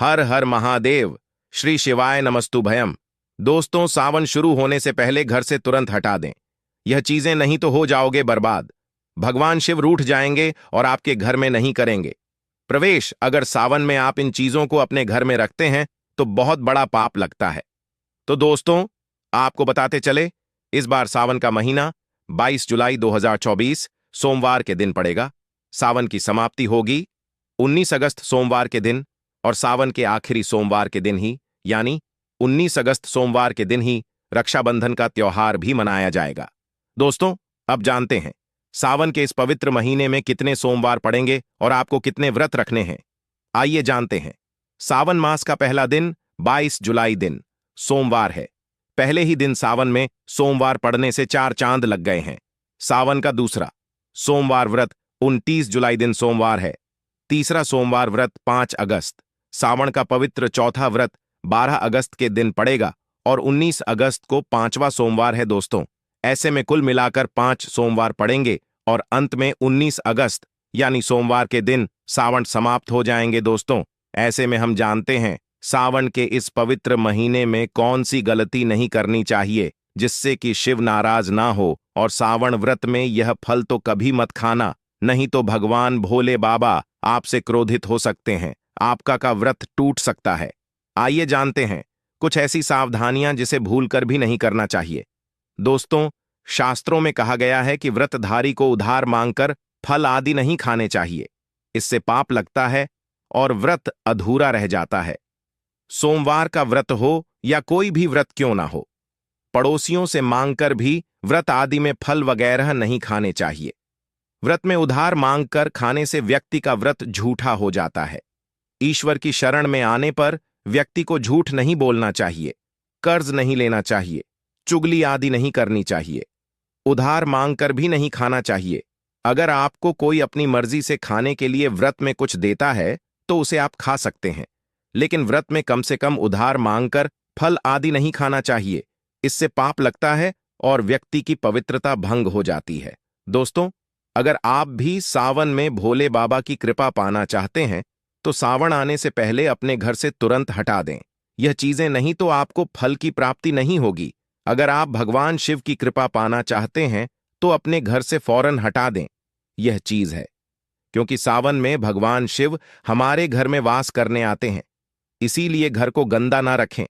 हर हर महादेव। श्री शिवाय नमस्तुभयम। दोस्तों, सावन शुरू होने से पहले घर से तुरंत हटा दें। यह चीजें नहीं तो हो जाओगे बर्बाद। भगवान शिव रूठ जाएंगे और आपके घर में नहीं करेंगे प्रवेश। अगर सावन में आप इन चीजों को अपने घर में रखते हैं तो बहुत बड़ा पाप लगता है। तो दोस्तों, आपको बताते चले, इस बार सावन का महीना 22 जुलाई 2024 सोमवार के दिन पड़ेगा। सावन की समाप्ति होगी 19 अगस्त सोमवार के दिन, और सावन के आखिरी सोमवार के दिन ही यानी 19 अगस्त सोमवार के दिन ही रक्षाबंधन का त्योहार भी मनाया जाएगा। दोस्तों, अब जानते हैं सावन के इस पवित्र महीने में कितने सोमवार पड़ेंगे और आपको कितने व्रत रखने हैं। आइए जानते हैं। सावन मास का पहला दिन 22 जुलाई दिन सोमवार है। पहले ही दिन सावन में सोमवार पड़ने से 4 चांद लग गए हैं। सावन का दूसरा सोमवार व्रत 29 जुलाई दिन सोमवार है। तीसरा सोमवार व्रत 5 अगस्त। सावन का पवित्र चौथा व्रत 12 अगस्त के दिन पड़ेगा और 19 अगस्त को 5वां सोमवार है। दोस्तों, ऐसे में कुल मिलाकर 5 सोमवार पड़ेंगे और अंत में 19 अगस्त यानी सोमवार के दिन सावन समाप्त हो जाएंगे। दोस्तों, ऐसे में हम जानते हैं सावन के इस पवित्र महीने में कौन सी गलती नहीं करनी चाहिए जिससे कि शिव नाराज ना हो। और सावन व्रत में यह फल तो कभी मत खाना, नहीं तो भगवान भोले बाबा आपसे क्रोधित हो सकते हैं। आपका का व्रत टूट सकता है। आइए जानते हैं कुछ ऐसी सावधानियां जिसे भूलकर भी नहीं करना चाहिए। दोस्तों, शास्त्रों में कहा गया है कि व्रतधारी को उधार मांगकर फल आदि नहीं खाने चाहिए। इससे पाप लगता है और व्रत अधूरा रह जाता है। सोमवार का व्रत हो या कोई भी व्रत क्यों ना हो, पड़ोसियों से मांगकर भी व्रत आदि में फल वगैरह नहीं खाने चाहिए। व्रत में उधार मांगकर खाने से व्यक्ति का व्रत झूठा हो जाता है। ईश्वर की शरण में आने पर व्यक्ति को झूठ नहीं बोलना चाहिए, कर्ज नहीं लेना चाहिए, चुगली आदि नहीं करनी चाहिए, उधार मांगकर भी नहीं खाना चाहिए। अगर आपको कोई अपनी मर्जी से खाने के लिए व्रत में कुछ देता है तो उसे आप खा सकते हैं, लेकिन व्रत में कम से कम उधार मांगकर फल आदि नहीं खाना चाहिए। इससे पाप लगता है और व्यक्ति की पवित्रता भंग हो जाती है। दोस्तों, अगर आप भी सावन में भोले बाबा की कृपा पाना चाहते हैं तो सावन आने से पहले अपने घर से तुरंत हटा दें। यह चीजें नहीं तो आपको फल की प्राप्ति नहीं होगी। अगर आप भगवान शिव की कृपा पाना चाहते हैं तो अपने घर से फौरन हटा दें। यह चीज है क्योंकि सावन में भगवान शिव हमारे घर में वास करने आते हैं, इसीलिए घर को गंदा ना रखें।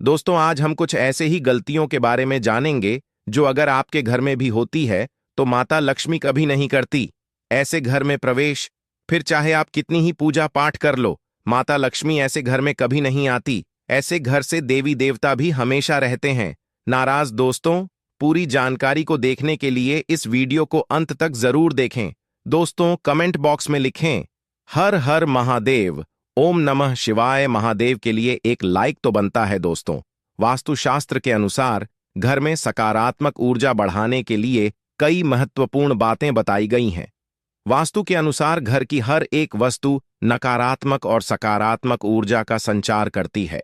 दोस्तों, आज हम कुछ ऐसे ही गलतियों के बारे में जानेंगे जो अगर आपके घर में भी होती है तो माता लक्ष्मी कभी नहीं करती। ऐसे घर में प्रवेश, फिर चाहे आप कितनी ही पूजा पाठ कर लो, माता लक्ष्मी ऐसे घर में कभी नहीं आती। ऐसे घर से देवी देवता भी हमेशा रहते हैं नाराज। दोस्तों, पूरी जानकारी को देखने के लिए इस वीडियो को अंत तक जरूर देखें। दोस्तों, कमेंट बॉक्स में लिखें हर हर महादेव, ओम नमः शिवाय। महादेव के लिए एक लाइक तो बनता है। दोस्तों, वास्तुशास्त्र के अनुसार घर में सकारात्मक ऊर्जा बढ़ाने के लिए कई महत्वपूर्ण बातें बताई गई हैं। वास्तु के अनुसार घर की हर एक वस्तु नकारात्मक और सकारात्मक ऊर्जा का संचार करती है।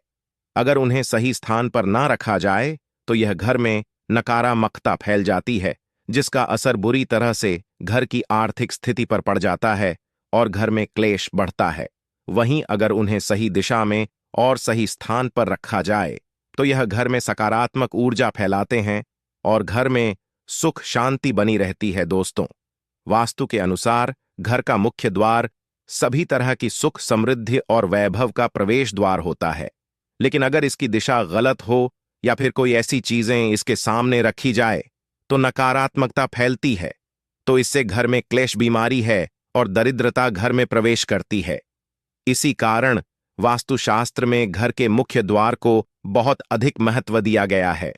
अगर उन्हें सही स्थान पर ना रखा जाए तो यह घर में नकारात्मकता फैल जाती है, जिसका असर बुरी तरह से घर की आर्थिक स्थिति पर पड़ जाता है और घर में क्लेश बढ़ता है। वहीं अगर उन्हें सही दिशा में और सही स्थान पर रखा जाए तो यह घर में सकारात्मक ऊर्जा फैलाते हैं और घर में सुख शांति बनी रहती है। दोस्तों, वास्तु के अनुसार घर का मुख्य द्वार सभी तरह की सुख समृद्धि और वैभव का प्रवेश द्वार होता है, लेकिन अगर इसकी दिशा गलत हो या फिर कोई ऐसी चीजें इसके सामने रखी जाए तो नकारात्मकता फैलती है। तो इससे घर में क्लेश, बीमारी है और दरिद्रता घर में प्रवेश करती है। इसी कारण वास्तुशास्त्र में घर के मुख्य द्वार को बहुत अधिक महत्व दिया गया है।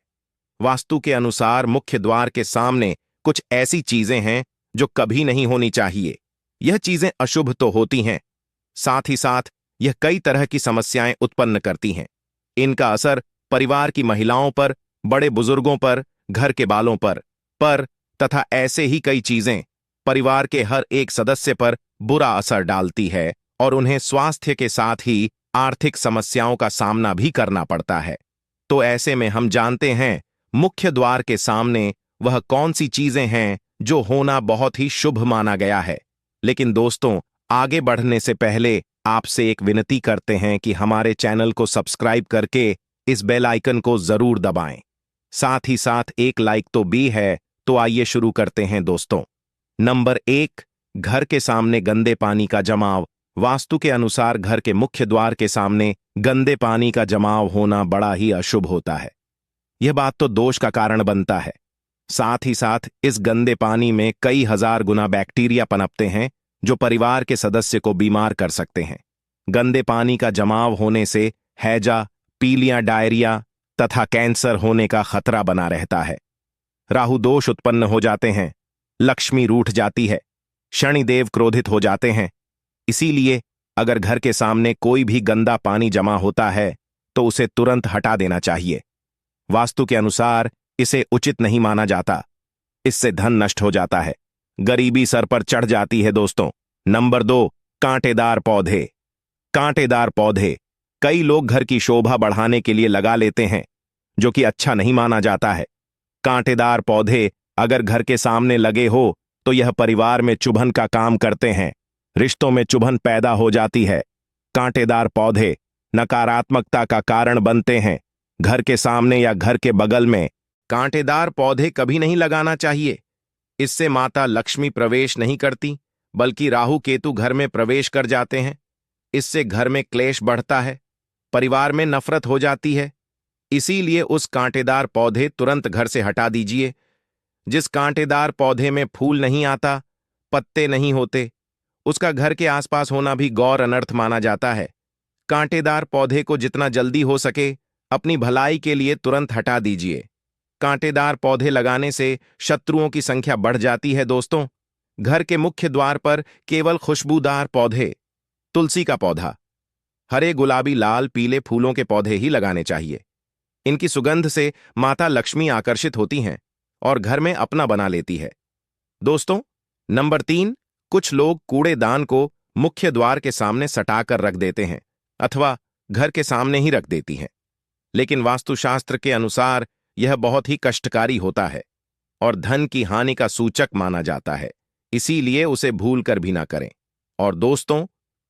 वास्तु के अनुसार मुख्य द्वार के सामने कुछ ऐसी चीजें हैं जो कभी नहीं होनी चाहिए। यह चीजें अशुभ तो होती हैं, साथ ही साथ यह कई तरह की समस्याएं उत्पन्न करती हैं। इनका असर परिवार की महिलाओं पर, बड़े बुजुर्गों पर, घर के बालों पर तथा ऐसे ही कई चीजें परिवार के हर एक सदस्य पर बुरा असर डालती है और उन्हें स्वास्थ्य के साथ ही आर्थिक समस्याओं का सामना भी करना पड़ता है। तो ऐसे में हम जानते हैं मुख्य द्वार के सामने वह कौन सी चीजें हैं जो होना बहुत ही शुभ माना गया है। लेकिन दोस्तों, आगे बढ़ने से पहले आपसे एक विनती करते हैं कि हमारे चैनल को सब्सक्राइब करके इस बेल आइकन को जरूर दबाएं। साथ ही साथ एक लाइक तो भी है। तो आइए शुरू करते हैं दोस्तों। नंबर 1, घर के सामने गंदे पानी का जमाव। वास्तु के अनुसार घर के मुख्य द्वार के सामने गंदे पानी का जमाव होना बड़ा ही अशुभ होता है। यह बात तो दोष का कारण बनता है। साथ ही साथ इस गंदे पानी में कई हजार गुना बैक्टीरिया पनपते हैं जो परिवार के सदस्य को बीमार कर सकते हैं। गंदे पानी का जमाव होने से हैजा, पीलिया, डायरिया तथा कैंसर होने का खतरा बना रहता है। राहु दोष उत्पन्न हो जाते हैं, लक्ष्मी रूठ जाती है, शनिदेव क्रोधित हो जाते हैं। इसीलिए अगर घर के सामने कोई भी गंदा पानी जमा होता है तो उसे तुरंत हटा देना चाहिए। वास्तु के अनुसार इसे उचित नहीं माना जाता। इससे धन नष्ट हो जाता है, गरीबी सर पर चढ़ जाती है दोस्तों। नंबर 2, कांटेदार पौधे। कांटेदार पौधे कई लोग घर की शोभा बढ़ाने के लिए लगा लेते हैं, जो कि अच्छा नहीं माना जाता है। कांटेदार पौधे अगर घर के सामने लगे हो तो यह परिवार में चुभन का काम करते हैं, रिश्तों में चुभन पैदा हो जाती है। कांटेदार पौधे नकारात्मकता का कारण बनते हैं। घर के सामने या घर के बगल में कांटेदार पौधे कभी नहीं लगाना चाहिए। इससे माता लक्ष्मी प्रवेश नहीं करती, बल्कि राहु केतु घर में प्रवेश कर जाते हैं। इससे घर में क्लेश बढ़ता है, परिवार में नफरत हो जाती है। इसीलिए उस कांटेदार पौधे तुरंत घर से हटा दीजिए। जिस कांटेदार पौधे में फूल नहीं आता, पत्ते नहीं होते, उसका घर के आसपास होना भी गौर अनर्थ माना जाता है। कांटेदार पौधे को जितना जल्दी हो सके अपनी भलाई के लिए तुरंत हटा दीजिए। कांटेदार पौधे लगाने से शत्रुओं की संख्या बढ़ जाती है दोस्तों। घर के मुख्य द्वार पर केवल खुशबूदार पौधे, तुलसी का पौधा, हरे, गुलाबी, लाल, पीले फूलों के पौधे ही लगाने चाहिए। इनकी सुगंध से माता लक्ष्मी आकर्षित होती हैं और घर में अपना बना लेती है। दोस्तों, नंबर 3, कुछ लोग कूड़ेदान को मुख्य द्वार के सामने सटाकर रख देते हैं अथवा घर के सामने ही रख देती हैं। लेकिन वास्तुशास्त्र के अनुसार यह बहुत ही कष्टकारी होता है और धन की हानि का सूचक माना जाता है। इसीलिए उसे भूल कर भी ना करें। और दोस्तों,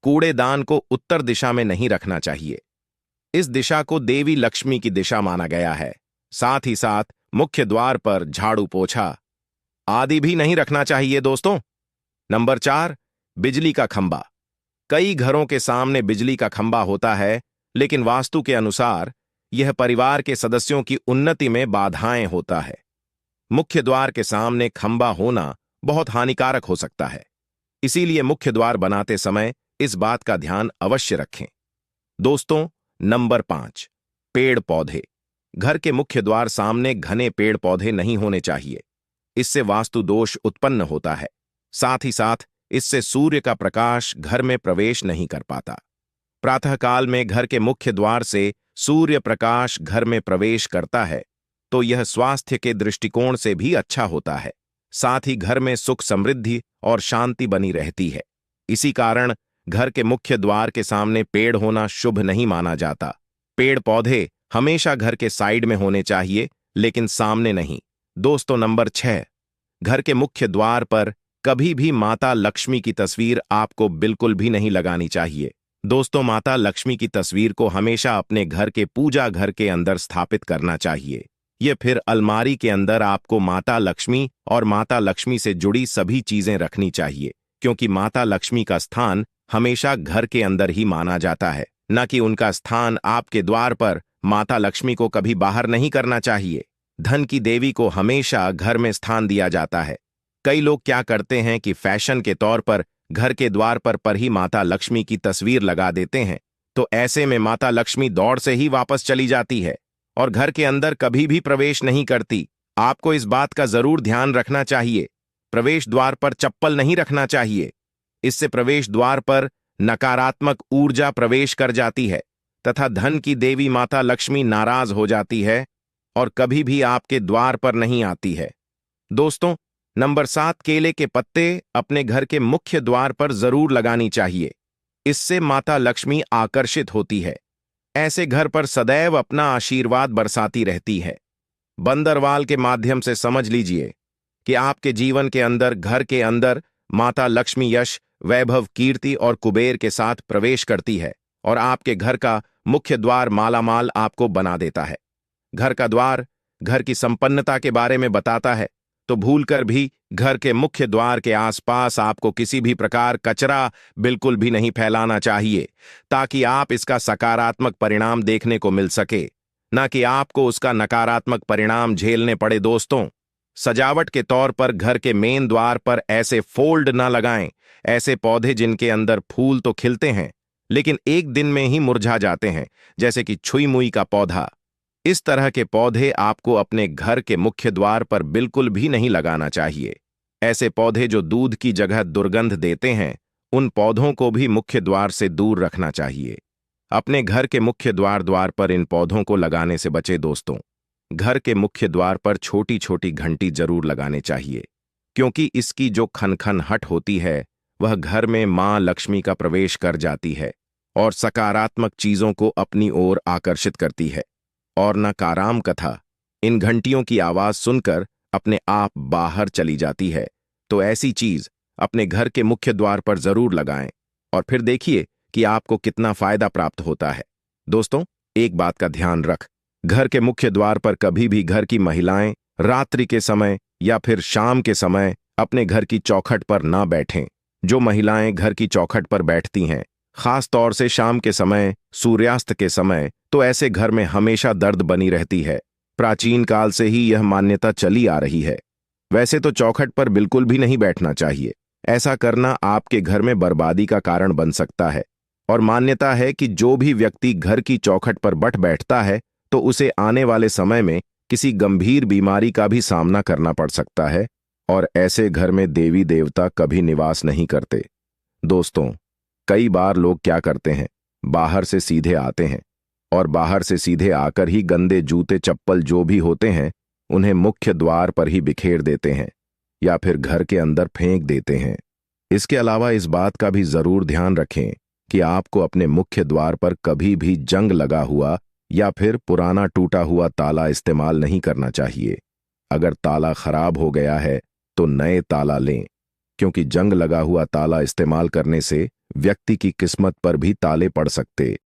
कूड़ेदान को उत्तर दिशा में नहीं रखना चाहिए। इस दिशा को देवी लक्ष्मी की दिशा माना गया है। साथ ही साथ मुख्य द्वार पर झाड़ू, पोछा आदि भी नहीं रखना चाहिए दोस्तों। नंबर 4, बिजली का खंबा। कई घरों के सामने बिजली का खंबा होता है, लेकिन वास्तु के अनुसार यह परिवार के सदस्यों की उन्नति में बाधाएं होता है। मुख्य द्वार के सामने खंबा होना बहुत हानिकारक हो सकता है। इसीलिए मुख्य द्वार बनाते समय इस बात का ध्यान अवश्य रखें। दोस्तों, नंबर 5, पेड़ पौधे। घर के मुख्य द्वार सामने घने पेड़ पौधे नहीं होने चाहिए। इससे वास्तु दोष उत्पन्न होता है। साथ ही साथ इससे सूर्य का प्रकाश घर में प्रवेश नहीं कर पाता। प्रातःकाल में घर के मुख्य द्वार से सूर्य प्रकाश घर में प्रवेश करता है तो यह स्वास्थ्य के दृष्टिकोण से भी अच्छा होता है। साथ ही घर में सुख, समृद्धि और शांति बनी रहती है। इसी कारण घर के मुख्य द्वार के सामने पेड़ होना शुभ नहीं माना जाता। पेड़ पौधे हमेशा घर के साइड में होने चाहिए, लेकिन सामने नहीं। दोस्तों, नंबर 6, घर के मुख्य द्वार पर कभी भी माता लक्ष्मी की तस्वीर आपको बिल्कुल भी नहीं लगानी चाहिए। दोस्तों, माता लक्ष्मी की तस्वीर को हमेशा अपने घर के पूजा घर के अंदर स्थापित करना चाहिए। ये फिर अलमारी के अंदर आपको माता लक्ष्मी और माता लक्ष्मी से जुड़ी सभी चीजें रखनी चाहिए, क्योंकि माता लक्ष्मी का स्थान हमेशा घर के अंदर ही माना जाता है, न कि उनका स्थान आपके द्वार पर। माता लक्ष्मी को कभी बाहर नहीं करना चाहिए। धन की देवी को हमेशा घर में स्थान दिया जाता है। कई लोग क्या करते हैं कि फैशन के तौर पर घर के द्वार पर ही माता लक्ष्मी की तस्वीर लगा देते हैं, तो ऐसे में माता लक्ष्मी दौड़ से ही वापस चली जाती है और घर के अंदर कभी भी प्रवेश नहीं करती। आपको इस बात का जरूर ध्यान रखना चाहिए। प्रवेश द्वार पर चप्पल नहीं रखना चाहिए। इससे प्रवेश द्वार पर नकारात्मक ऊर्जा प्रवेश कर जाती है तथा धन की देवी माता लक्ष्मी नाराज हो जाती है और कभी भी आपके द्वार पर नहीं आती है। दोस्तों, नंबर 7, केले के पत्ते अपने घर के मुख्य द्वार पर जरूर लगानी चाहिए। इससे माता लक्ष्मी आकर्षित होती है। ऐसे घर पर सदैव अपना आशीर्वाद बरसाती रहती है। बंदरवाल के माध्यम से समझ लीजिए कि आपके जीवन के अंदर, घर के अंदर माता लक्ष्मी यश, वैभव, कीर्ति और कुबेर के साथ प्रवेश करती है और आपके घर का मुख्य द्वार मालामाल आपको बना देता है। घर का द्वार घर की संपन्नता के बारे में बताता है, तो भूलकर भी घर के मुख्य द्वार के आसपास आपको किसी भी प्रकार कचरा बिल्कुल भी नहीं फैलाना चाहिए, ताकि आप इसका सकारात्मक परिणाम देखने को मिल सके, न कि आपको उसका नकारात्मक परिणाम झेलने पड़े। दोस्तों, सजावट के तौर पर घर के मेन द्वार पर ऐसे फोल्ड न लगाएं, ऐसे पौधे जिनके अंदर फूल तो खिलते हैं लेकिन एक दिन में ही मुरझा जाते हैं, जैसे कि छुई मुई का पौधा। इस तरह के पौधे आपको अपने घर के मुख्य द्वार पर बिल्कुल भी नहीं लगाना चाहिए। ऐसे पौधे जो दूध की जगह दुर्गंध देते हैं, उन पौधों को भी मुख्य द्वार से दूर रखना चाहिए। अपने घर के मुख्य द्वार पर इन पौधों को लगाने से बचे। दोस्तों, घर के मुख्य द्वार पर छोटी छोटी घंटी जरूर लगाने चाहिए, क्योंकि इसकी जो खनखनाहट होती है वह घर में मां लक्ष्मी का प्रवेश कर जाती है और सकारात्मक चीजों को अपनी ओर आकर्षित करती है। और नकाराम कथा इन घंटियों की आवाज सुनकर अपने आप बाहर चली जाती है। तो ऐसी चीज अपने घर के मुख्य द्वार पर जरूर लगाएं और फिर देखिए कि आपको कितना फायदा प्राप्त होता है। दोस्तों, एक बात का ध्यान रख, घर के मुख्य द्वार पर कभी भी घर की महिलाएं रात्रि के समय या फिर शाम के समय अपने घर की चौखट पर ना बैठें। जो महिलाएं घर की चौखट पर बैठती हैं, खास तौर से शाम के समय, सूर्यास्त के समय, तो ऐसे घर में हमेशा दर्द बनी रहती है। प्राचीन काल से ही यह मान्यता चली आ रही है। वैसे तो चौखट पर बिल्कुल भी नहीं बैठना चाहिए। ऐसा करना आपके घर में बर्बादी का कारण बन सकता है। और मान्यता है कि जो भी व्यक्ति घर की चौखट पर बैठता है तो उसे आने वाले समय में किसी गंभीर बीमारी का भी सामना करना पड़ सकता है, और ऐसे घर में देवी देवता कभी निवास नहीं करते। दोस्तों, कई बार लोग क्या करते हैं, बाहर से सीधे आते हैं और बाहर से सीधे आकर ही गंदे जूते चप्पल जो भी होते हैं उन्हें मुख्य द्वार पर ही बिखेर देते हैं या फिर घर के अंदर फेंक देते हैं। इसके अलावा इस बात का भी जरूर ध्यान रखें कि आपको अपने मुख्य द्वार पर कभी भी जंग लगा हुआ या फिर पुराना टूटा हुआ ताला इस्तेमाल नहीं करना चाहिए। अगर ताला खराब हो गया है तो नए ताला लें, क्योंकि जंग लगा हुआ ताला इस्तेमाल करने से व्यक्ति की किस्मत पर भी ताले पड़ सकते